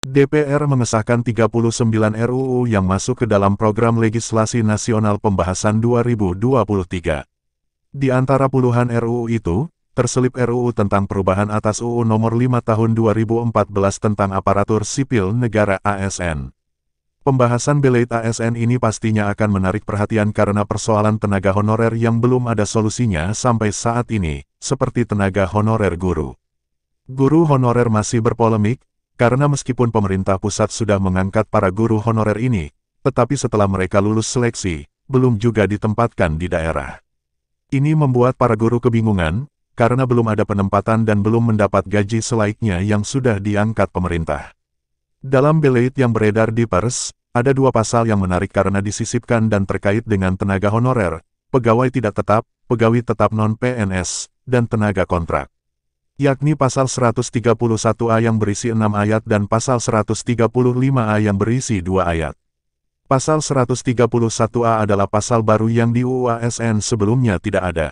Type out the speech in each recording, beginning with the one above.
DPR mengesahkan 39 RUU yang masuk ke dalam program legislasi nasional pembahasan 2023. Di antara puluhan RUU itu, terselip RUU tentang perubahan atas UU Nomor 5 Tahun 2014 tentang Aparatur Sipil Negara (ASN). Pembahasan belait ASN ini pastinya akan menarik perhatian karena persoalan tenaga honorer yang belum ada solusinya sampai saat ini, seperti tenaga honorer guru. Guru honorer masih berpolemik, karena meskipun pemerintah pusat sudah mengangkat para guru honorer ini, tetapi setelah mereka lulus seleksi, belum juga ditempatkan di daerah. Ini membuat para guru kebingungan, karena belum ada penempatan dan belum mendapat gaji selaiknya yang sudah diangkat pemerintah. Dalam belait yang beredar di pers, ada dua pasal yang menarik karena disisipkan dan terkait dengan tenaga honorer, pegawai tidak tetap, pegawai tetap non-PNS, dan tenaga kontrak. Yakni pasal 131A yang berisi 6 ayat dan pasal 135A yang berisi 2 ayat. Pasal 131A adalah pasal baru yang di UU ASN sebelumnya tidak ada.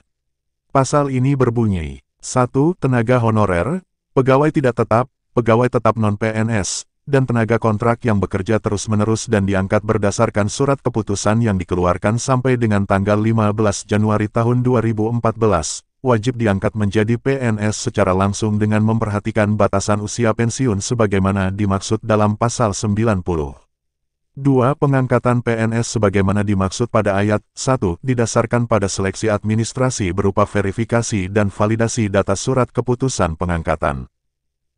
Pasal ini berbunyi, 1. Tenaga honorer, pegawai tidak tetap, pegawai tetap non-PNS, dan tenaga kontrak yang bekerja terus-menerus dan diangkat berdasarkan surat keputusan yang dikeluarkan sampai dengan tanggal 15 Januari tahun 2014. Wajib diangkat menjadi PNS secara langsung dengan memperhatikan batasan usia pensiun sebagaimana dimaksud dalam pasal 90. 2. Pengangkatan PNS sebagaimana dimaksud pada ayat 1 didasarkan pada seleksi administrasi berupa verifikasi dan validasi data surat keputusan pengangkatan.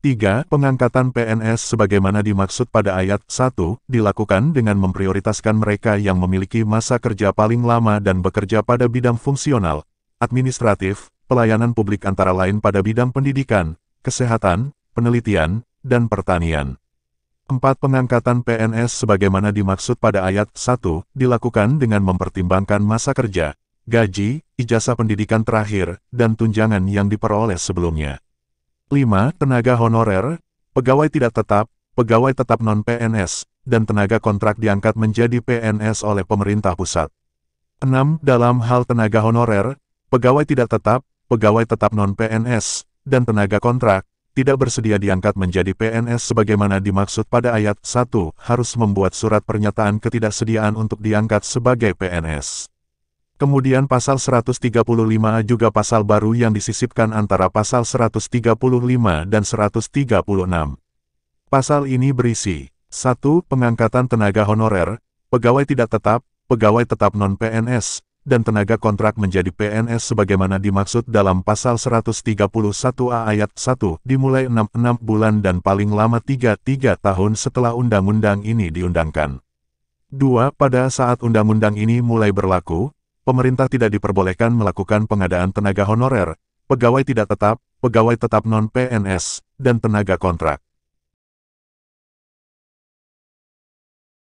3. Pengangkatan PNS sebagaimana dimaksud pada ayat 1 dilakukan dengan memprioritaskan mereka yang memiliki masa kerja paling lama dan bekerja pada bidang fungsional, administratif, pelayanan publik antara lain pada bidang pendidikan, kesehatan, penelitian, dan pertanian. 4. Pengangkatan PNS sebagaimana dimaksud pada ayat 1 dilakukan dengan mempertimbangkan masa kerja, gaji, ijazah pendidikan terakhir, dan tunjangan yang diperoleh sebelumnya. 5. Tenaga honorer, pegawai tidak tetap, pegawai tetap non-PNS, dan tenaga kontrak diangkat menjadi PNS oleh pemerintah pusat. 6. Dalam hal tenaga honorer, pegawai tidak tetap, pegawai tetap non-PNS, dan tenaga kontrak, tidak bersedia diangkat menjadi PNS sebagaimana dimaksud pada ayat 1 harus membuat surat pernyataan ketidaksediaan untuk diangkat sebagai PNS. Kemudian pasal 135A juga pasal baru yang disisipkan antara pasal 135 dan 136. Pasal ini berisi, 1. Pengangkatan tenaga honorer, pegawai tidak tetap, pegawai tetap non-PNS, dan tenaga kontrak menjadi PNS sebagaimana dimaksud dalam pasal 131A ayat 1 dimulai 6 bulan dan paling lama 3 tahun setelah undang-undang ini diundangkan. 2. Pada saat undang-undang ini mulai berlaku, pemerintah tidak diperbolehkan melakukan pengadaan tenaga honorer, pegawai tidak tetap, pegawai tetap non-PNS, dan tenaga kontrak.